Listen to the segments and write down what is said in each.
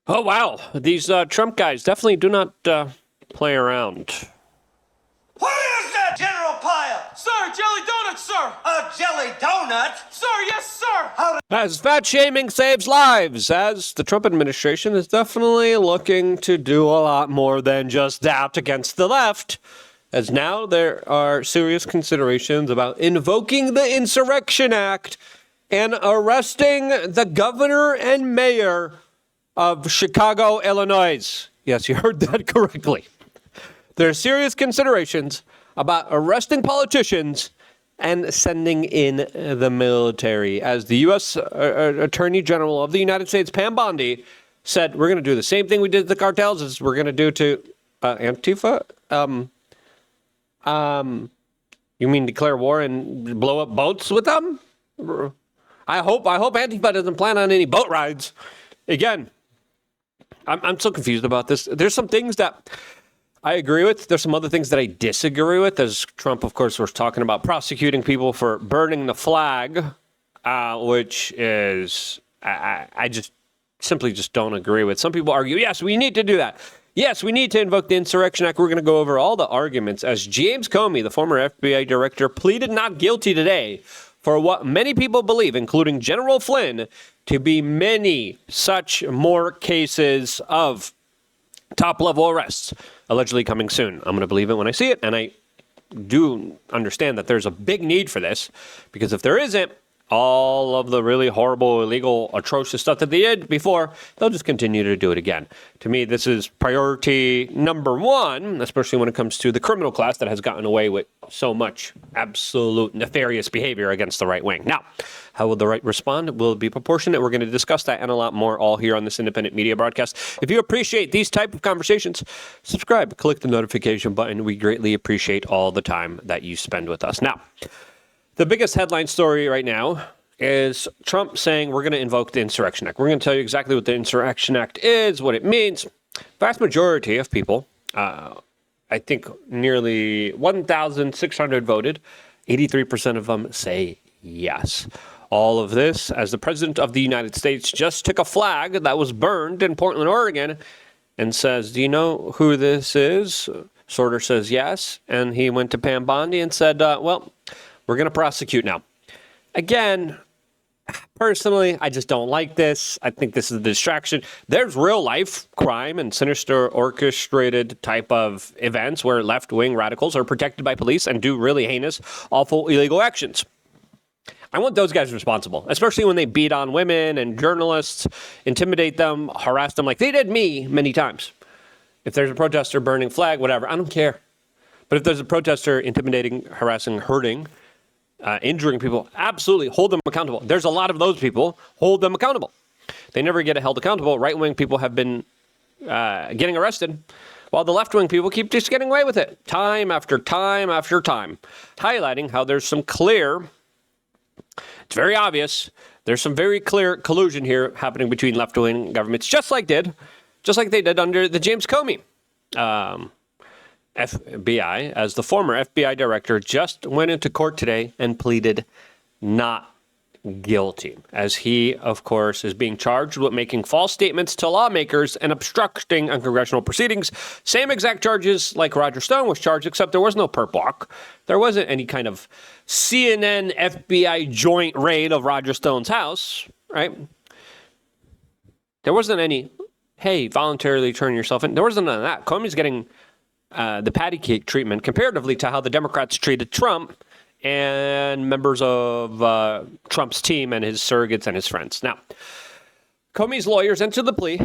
Oh, wow. These Trump guys definitely do not play around. What is that, General Pyle? Sir, jelly donut, sir! A jelly donut? Sir, yes, sir! As fat shaming saves lives, as the Trump administration is definitely looking to do a lot more than just that against the left. As now there are serious considerations about invoking the Insurrection Act and arresting the governor and mayor of Chicago, Illinois. Yes, you heard that correctly. There are serious considerations about arresting politicians and sending in the military. As the U.S. Attorney General of the United States, Pam Bondi, said, we're going to do the same thing we did to the cartels as we're going to do to Antifa. You mean declare war and blow up boats with them? I hope Antifa doesn't plan on any boat rides. Again, I'm so confused about this. There's some things that I agree with. There's some other things that I disagree with. As Trump, of course, was talking about prosecuting people for burning the flag, which is I just simply just don't agree with. Some people argue, yes, we need to do that. Yes, we need to invoke the Insurrection Act. We're going to go over all the arguments as James Comey, the former FBI director, pleaded not guilty today for what many people believe, including General Flynn, to be many such more cases of top-level arrests allegedly coming soon. I'm going to believe it when I see it, and I do understand that there's a big need for this, because if there isn't, all of the really horrible, illegal, atrocious stuff that they did before, they'll just continue to do it again. To me, this is priority number one, especially when it comes to the criminal class that has gotten away with so much absolute nefarious behavior against the right wing. Now, how will the right respond? Will it be proportionate? We're going to discuss that and a lot more all here on this independent media broadcast. If you appreciate these type of conversations, subscribe, click the notification button. We greatly appreciate all the time that you spend with us. Now, the biggest headline story right now is Trump saying we're going to invoke the Insurrection Act. We're going to tell you exactly what the Insurrection Act is, what it means. Vast majority of people, I think nearly 1,600 voted, 83% of them say yes. All of this as the President of the United States just took a flag that was burned in Portland, Oregon, and says, do you know who this is? Sorter says yes. And he went to Pam Bondi and said, well, we're going to prosecute now. Again, personally, I just don't like this. I think this is a distraction. There's real life crime and sinister orchestrated type of events where left-wing radicals are protected by police and do really heinous, awful, illegal actions. I want those guys responsible, especially when they beat on women and journalists, intimidate them, harass them like they did me many times. If there's a protester burning flag, whatever, I don't care. But if there's a protester intimidating, harassing, hurting, injuring people, absolutely hold them accountable. There's a lot of those people. Hold them accountable. They never get held accountable. Right-wing people have been getting arrested, while the left-wing people keep just getting away with it time after time after time, highlighting how there's some clear, it's very obvious, there's some very clear collusion here happening between left-wing governments, just like they did under the James Comey FBI, as the former FBI director just went into court today and pleaded not guilty, as he, of course, is being charged with making false statements to lawmakers and obstructing congressional proceedings. Same exact charges like Roger Stone was charged, except there was no perp walk. There wasn't any kind of CNN FBI joint raid of Roger Stone's house, right? There wasn't any, hey, voluntarily turn yourself in. There wasn't none of that. Comey's getting the patty cake treatment comparatively to how the Democrats treated Trump and members of Trump's team and his surrogates and his friends. Now, Comey's lawyers entered the plea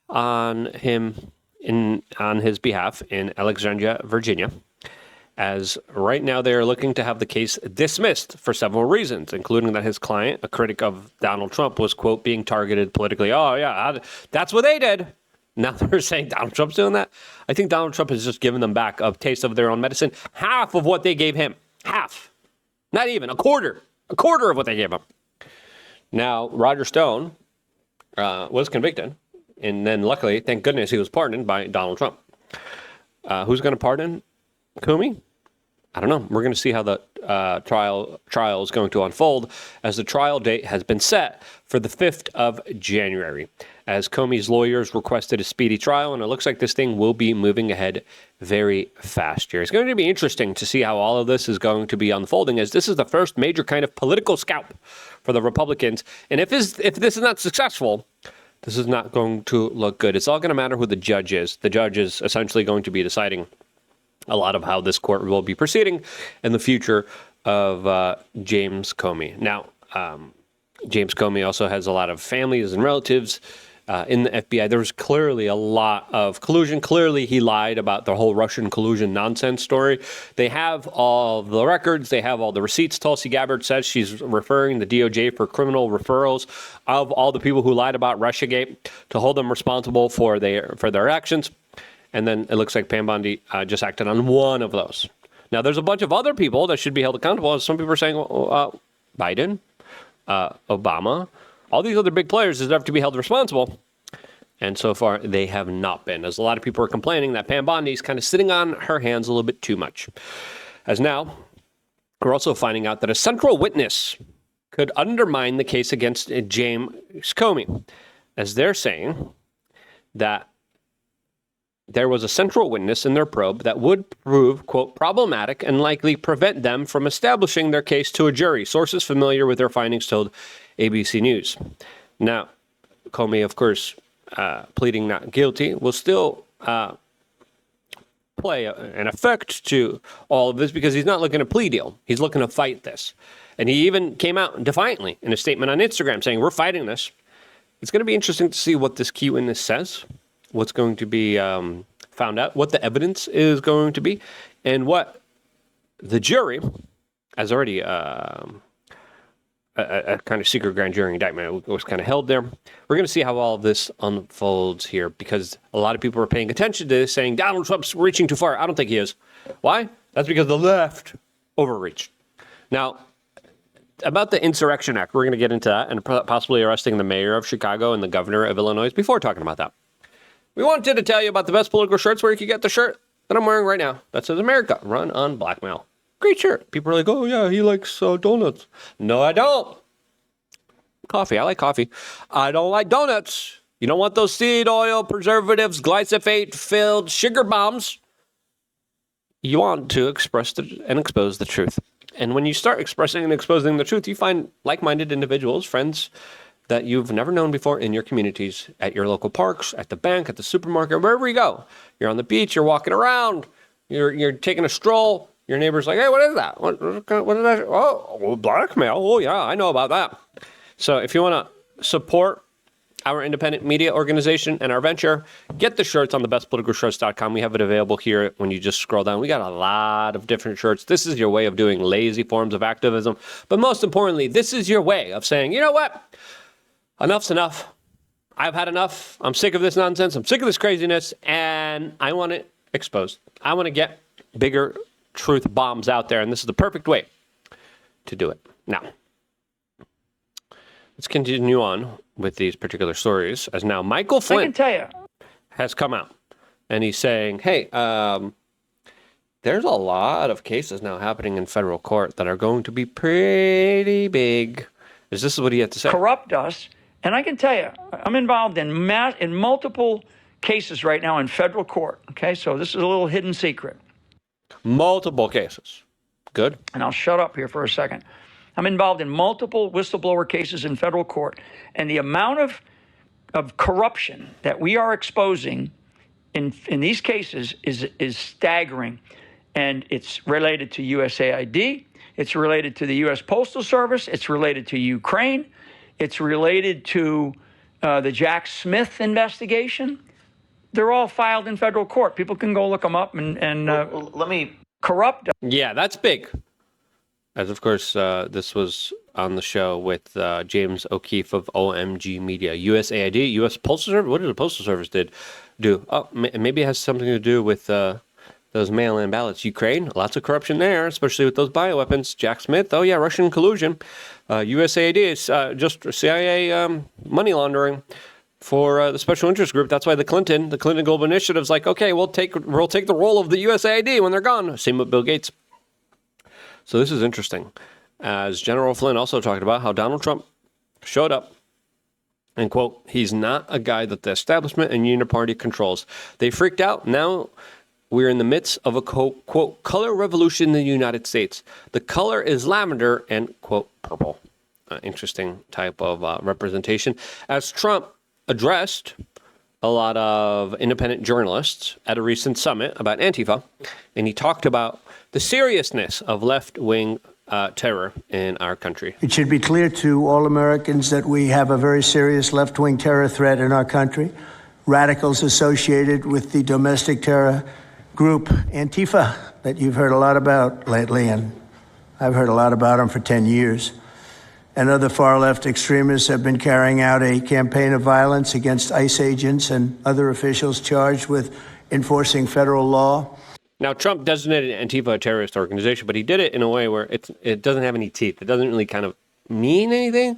on his behalf in Alexandria, Virginia, as right now they are looking to have the case dismissed for several reasons, including that his client, a critic of Donald Trump, was, quote, being targeted politically. Oh, yeah, that's what they did. Now they're saying Donald Trump's doing that. I think Donald Trump has just given them back a taste of their own medicine. Half of what they gave him. Half. Not even. A quarter. A quarter of what they gave him. Now, Roger Stone was convicted. And then luckily, thank goodness, he was pardoned by Donald Trump. Who's going to pardon Comey? I don't know. We're going to see how the trial is going to unfold, as the trial date has been set for the 5th of January, as Comey's lawyers requested a speedy trial, and it looks like this thing will be moving ahead very fast here. It's going to be interesting to see how all of this is going to be unfolding, as this is the first major kind of political scalp for the Republicans. And if this is not successful, this is not going to look good. It's all going to matter who the judge is. The judge is essentially going to be deciding a lot of how this court will be proceeding in the future of James Comey. Now, James Comey also has a lot of families and relatives in the FBI. There was clearly a lot of collusion. Clearly, he lied about the whole Russian collusion nonsense story. They have all the records. They have all the receipts. Tulsi Gabbard says she's referring the DOJ for criminal referrals of all the people who lied about Russiagate to hold them responsible for their actions. And then it looks like Pam Bondi just acted on one of those. Now, there's a bunch of other people that should be held accountable. Some people are saying Biden, Obama, all these other big players deserve to be held responsible. And so far, they have not been. As a lot of people are complaining that Pam Bondi is kind of sitting on her hands a little bit too much. As now, we're also finding out that a central witness could undermine the case against James Comey, as they're saying that there was a central witness in their probe that would prove, quote, problematic and likely prevent them from establishing their case to a jury. Sources familiar with their findings told ABC News. Now, Comey, of course, pleading not guilty, will still play an effect to all of this because he's not looking to plea deal. He's looking to fight this. And he even came out defiantly in a statement on Instagram saying, we're fighting this. It's going to be interesting to see what this key witness says, what's going to be found out, what the evidence is going to be, and what the jury has already a kind of secret grand jury indictment was kind of held there. We're going to see how all of this unfolds here because a lot of people are paying attention to this, saying Donald Trump's reaching too far. I don't think he is. Why? That's because the left overreached. Now, about the Insurrection Act, we're going to get into that and possibly arresting the mayor of Chicago and the governor of Illinois before talking about that. We wanted to tell you about the best political shirts where you can get the shirt that I'm wearing right now. That says America, run on blackmail. Great shirt. People are like, oh, yeah, he likes donuts. No, I don't. Coffee. I like coffee. I don't like donuts. You don't want those seed oil, preservatives, glyphosate-filled sugar bombs. You want to express and expose the truth. And when you start expressing and exposing the truth, you find like-minded individuals, friends that you've never known before in your communities, at your local parks, at the bank, at the supermarket, wherever you go. You're on the beach, you're walking around, you're taking a stroll. Your neighbor's like, hey, what is that? What is that? Oh, blackmail. Oh, yeah, I know about that. So if you want to support our independent media organization and our venture, get the shirts on thebestpoliticalshirts.com. We have it available here when you just scroll down. We got a lot of different shirts. This is your way of doing lazy forms of activism. But most importantly, this is your way of saying, you know what? Enough's enough. I've had enough. I'm sick of this nonsense. I'm sick of this craziness. And I want it exposed. I want to get bigger truth bombs out there. And this is the perfect way to do it. Now, let's continue on with these particular stories. As now Michael Flynn has come out. And he's saying, hey, there's a lot of cases now happening in federal court that are going to be pretty big. This is what he had to say. Corrupt us. And I can tell you, I'm involved in multiple cases right now in federal court. Okay, so this is a little hidden secret. Multiple cases. Good. And I'll shut up here for a second. I'm involved in multiple whistleblower cases in federal court. And the amount of corruption that we are exposing in these cases is staggering. And it's related to USAID. It's related to the U.S. Postal Service. It's related to Ukraine. It's related to the Jack Smith investigation. They're all filed in federal court. People can go look them up and let me corrupt. Yeah, that's big. As of course, this was on the show with James O'Keefe of OMG Media. USAID, U.S. Postal Service. What did the Postal Service do? Oh, maybe it has something to do with those mail-in ballots. Ukraine, lots of corruption there, especially with those bioweapons. Jack Smith, oh yeah, Russian collusion. USAID is just CIA money laundering for the special interest group. That's why the Clinton Global Initiative is like, okay, we'll take the role of the USAID when they're gone. Same with Bill Gates. So this is interesting. As General Flynn also talked about how Donald Trump showed up and, quote, he's not a guy that the establishment and uniparty controls. They freaked out. Now we're in the midst of a, quote, color revolution in the United States. The color is lavender and, quote, purple. Interesting type of representation. As Trump addressed a lot of independent journalists at a recent summit about Antifa, and he talked about the seriousness of left-wing terror in our country. It should be clear to all Americans that we have a very serious left-wing terror threat in our country. Radicals associated with the domestic terror group Antifa that you've heard a lot about lately, and I've heard a lot about them for 10 years. And other far-left extremists have been carrying out a campaign of violence against ICE agents and other officials charged with enforcing federal law. Now, Trump designated Antifa a terrorist organization, but he did it in a way where it doesn't have any teeth. It doesn't really kind of mean anything.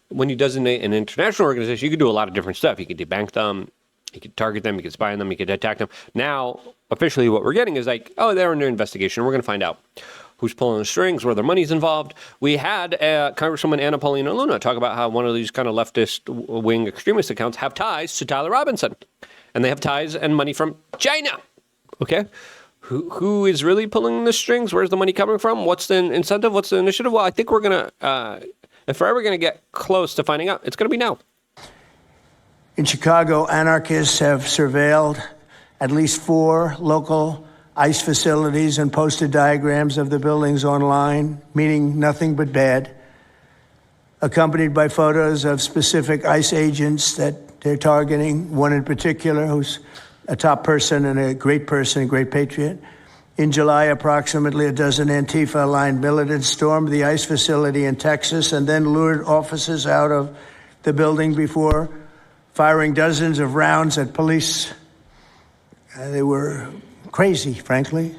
When you designate an international organization, you could do a lot of different stuff. You could debank them, you could target them, you could spy on them, you could attack them. Now, officially, what we're getting is like, oh, they're under investigation. We're going to find out who's pulling the strings, where their money's involved. We had Congresswoman Anna Paulina Luna talk about how one of these kind of leftist wing extremist accounts have ties to Tyler Robinson, and they have ties and money from China. Okay. Who is really pulling the strings? Where's the money coming from? What's the incentive? What's the initiative? Well, I think we're going to, if we're ever going to get close to finding out, it's going to be now. In Chicago, anarchists have surveilled at least 4 local ICE facilities and posted diagrams of the buildings online, meaning nothing but bad, accompanied by photos of specific ICE agents that they're targeting, one in particular who's a top person and a great patriot. In July, approximately a dozen Antifa-aligned militants stormed the ICE facility in Texas and then lured officers out of the building before firing dozens of rounds at police. They were crazy, frankly,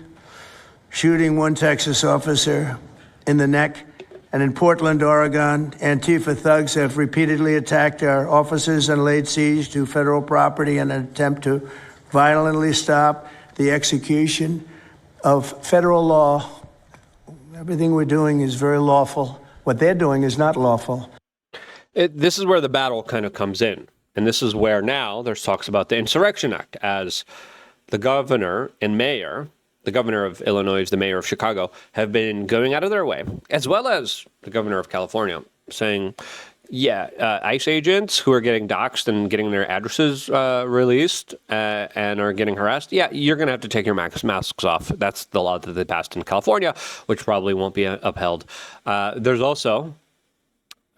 shooting one Texas officer in the neck. And in Portland, Oregon, Antifa thugs have repeatedly attacked our officers and laid siege to federal property in an attempt to violently stop the execution of federal law. Everything we're doing is very lawful. What they're doing is not lawful. This is where the battle kind of comes in. And this is where now there's talks about the Insurrection Act, as the governor and mayor, the governor of Illinois, the mayor of Chicago, have been going out of their way, as well as the governor of California, saying, ICE agents who are getting doxxed and getting their addresses released and are getting harassed, you're going to have to take your masks off. That's the law that they passed in California, which probably won't be upheld. There's also,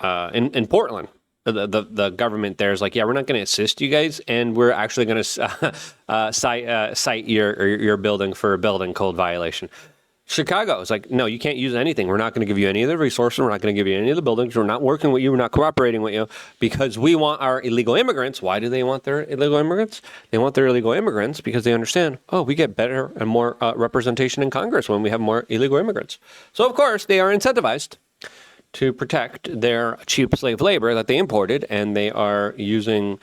in Portland, the government there is like, we're not going to assist you guys, and we're actually going to cite your building for a building code violation. Chicago is like, no, you can't use anything. We're not going to give you any of the resources. We're not going to give you any of the buildings. We're not working with you. We're not cooperating with you because we want our illegal immigrants. Why do they want their illegal immigrants? They want their illegal immigrants because they understand, we get better and more representation in Congress when we have more illegal immigrants. So, of course, they are incentivized to protect their cheap slave labor that they imported, and they are using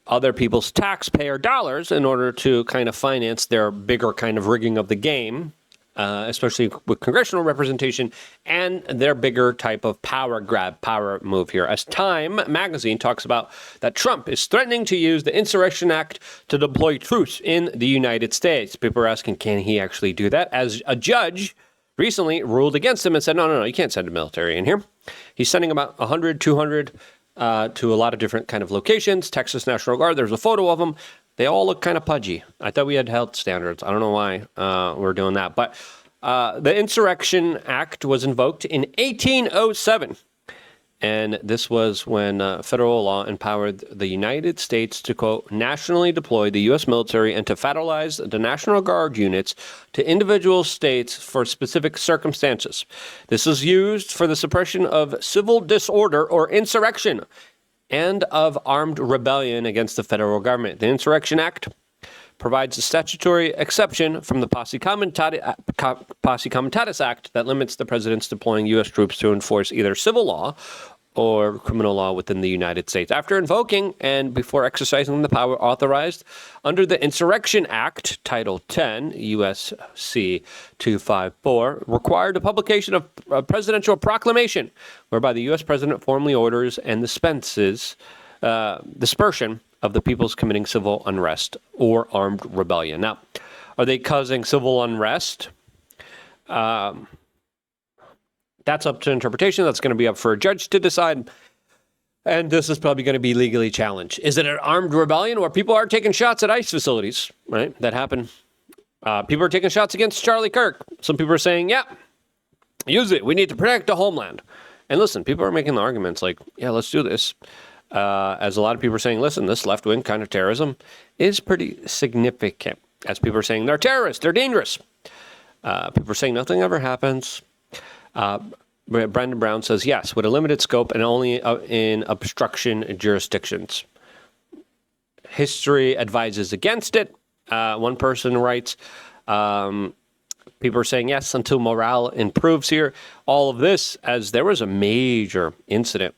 other people's taxpayer dollars in order to kind of finance their bigger kind of rigging of the game, especially with congressional representation and their bigger type of power grab, power move here. As Time magazine talks about that Trump is threatening to use the Insurrection Act to deploy troops in the United States. People are asking, can he actually do that? As a judge recently ruled against him and said, no, you can't send a military in here. He's sending about 100, 200 to a lot of different kind of locations. Texas National Guard, there's a photo of them. They all look kind of pudgy. I thought we had health standards. I don't know why we're doing that. But the Insurrection Act was invoked in 1807. And this was when federal law empowered the United States to, quote, nationally deploy the U.S. military and to federalize the National Guard units to individual states for specific circumstances. This is used for the suppression of civil disorder or insurrection and of armed rebellion against the federal government. The Insurrection Act provides a statutory exception from the Posse Comitatus Act that limits the president's deploying U.S. troops to enforce either civil law or criminal law within the United States. After invoking and before exercising the power authorized under the Insurrection Act, Title 10, U.S.C. 254, required the publication of a presidential proclamation whereby the U.S. president formally orders and dispenses dispersion of the peoples committing civil unrest or armed rebellion. Now, are they causing civil unrest? That's up to interpretation. That's going to be up for a judge to decide. And this is probably going to be legally challenged. Is it an armed rebellion where people are taking shots at ICE facilities, right? That happened. People are taking shots against Charlie Kirk. Some people are saying, yeah, use it. We need to protect the homeland. And listen, people are making the arguments like, yeah, let's do this. As a lot of people are saying, listen, this left-wing kind of terrorism is pretty significant. As people are saying, they're terrorists, they're dangerous. People are saying nothing ever happens. Brandon Brown says, yes, with a limited scope and only in obstruction jurisdictions. History advises against it. One person writes, people are saying, yes, until morale improves here. All of this, as there was a major incident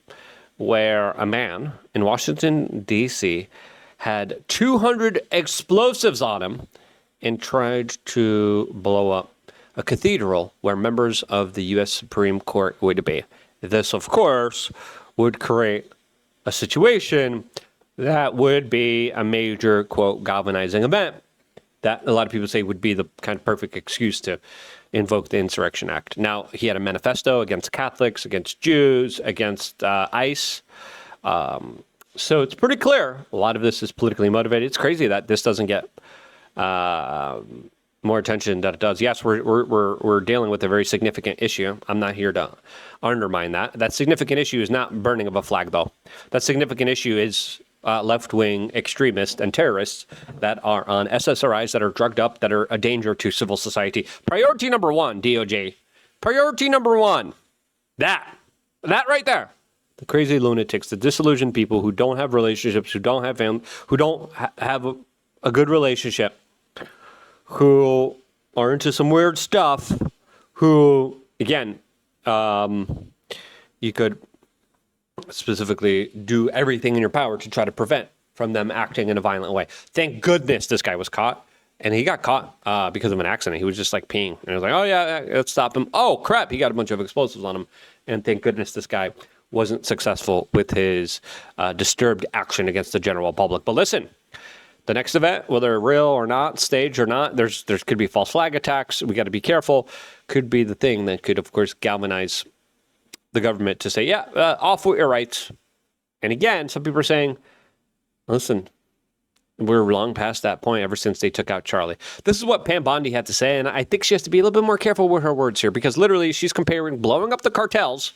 where a man in Washington, D.C. had 200 explosives on him and tried to blow up a cathedral where members of the U.S. Supreme Court would be. This, of course, would create a situation that would be a major, quote, galvanizing event that a lot of people say would be the kind of perfect excuse to invoke the Insurrection Act. Now, he had a manifesto against Catholics, against Jews, against ICE. So it's pretty clear a lot of this is politically motivated. It's crazy that this doesn't get more attention than it does. Yes, we're dealing with a very significant issue. I'm not here to undermine that. That significant issue is not burning of a flag, though. That significant issue is left-wing extremists and terrorists that are on SSRIs, that are drugged up, that are a danger to civil society. Priority number one, DOJ. Priority number one. That right there. The crazy lunatics, the disillusioned people who don't have relationships, who don't have family, who don't have a good relationship, who are into some weird stuff, who, again, you could specifically do everything in your power to try to prevent from them acting in a violent way. Thank goodness this guy was caught. And he got caught because of an accident. He was just like peeing. And I was like, oh, yeah, let's stop him. Oh, crap. He got a bunch of explosives on him. And thank goodness this guy wasn't successful with his disturbed action against the general public. But listen, the next event, whether real or not, staged or not, there could be false flag attacks. We got to be careful. Could be the thing that could, of course, galvanize the government to say, yeah, off with your rights. And again, some people are saying, listen, we're long past that point ever since they took out Charlie. This is what Pam Bondi had to say, and I think she has to be a little bit more careful with her words here, because literally she's comparing blowing up the cartels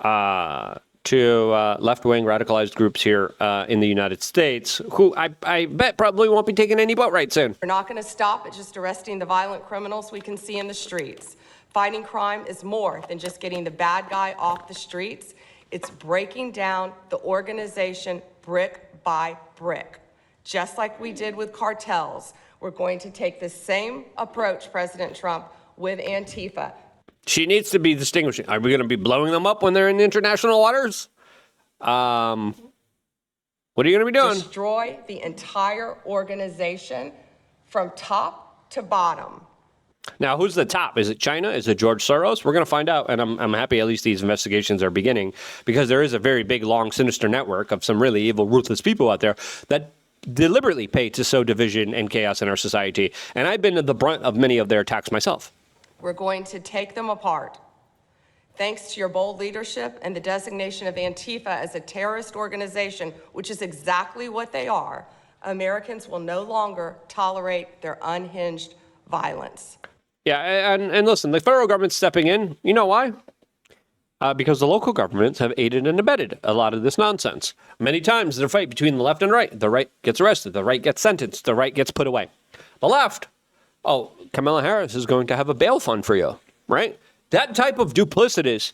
to left-wing radicalized groups here in the United States, who I bet probably won't be taking any boat rights in. We're not going to stop at just arresting the violent criminals we can see in the streets. Fighting crime is more than just getting the bad guy off the streets. It's breaking down the organization brick by brick. Just like we did with cartels, we're going to take the same approach, President Trump, with Antifa. She needs to be distinguishing. Are we going to be blowing them up when they're in international waters? What are you going to be doing? Destroy the entire organization from top to bottom. Now, who's the top? Is it China? Is it George Soros? We're going to find out, and I'm happy at least these investigations are beginning, because there is a very big, long, sinister network of some really evil, ruthless people out there that deliberately pay to sow division and chaos in our society. And I've been at the brunt of many of their attacks myself. We're going to take them apart. Thanks to your bold leadership and the designation of Antifa as a terrorist organization, which is exactly what they are, Americans will no longer tolerate their unhinged violence. Yeah, and listen, the federal government's stepping in. You know why? Because the local governments have aided and abetted a lot of this nonsense. Many times there's a fight between the left and right. The right gets arrested. The right gets sentenced. The right gets put away. The left, oh, Kamala Harris is going to have a bail fund for you, right? That type of duplicitous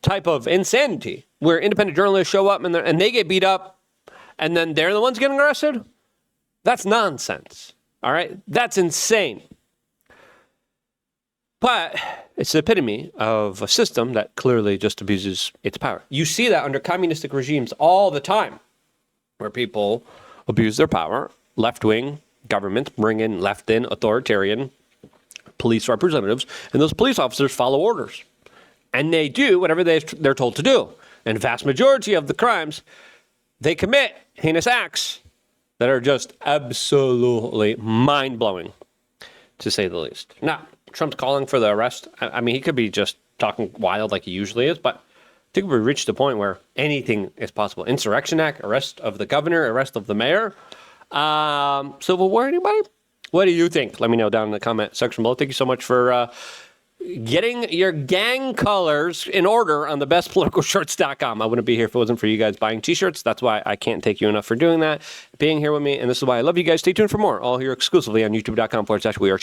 type of insanity where independent journalists show up and they get beat up and then they're the ones getting arrested, that's nonsense, all right? That's insane. But it's the epitome of a system that clearly just abuses its power. You see that under communistic regimes all the time, where people abuse their power. Left-wing governments bring in left-in authoritarian police representatives, and those police officers follow orders. And they do whatever they're told to do. And the vast majority of the crimes, they commit heinous acts that are just absolutely mind-blowing, to say the least. Now, Trump's calling for the arrest. I mean, he could be just talking wild like he usually is, but I think we've reached a point where anything is possible. Insurrection Act, arrest of the governor, arrest of the mayor. Civil war, anybody? What do you think? Let me know down in the comment section below. Thank you so much for getting your gang colors in order on thebestpoliticalshirts.com. I wouldn't be here if it wasn't for you guys buying t-shirts. That's why I can't thank you enough for doing that, being here with me, and this is why I love you guys. Stay tuned for more, all here exclusively on youtube.com/wearchanged.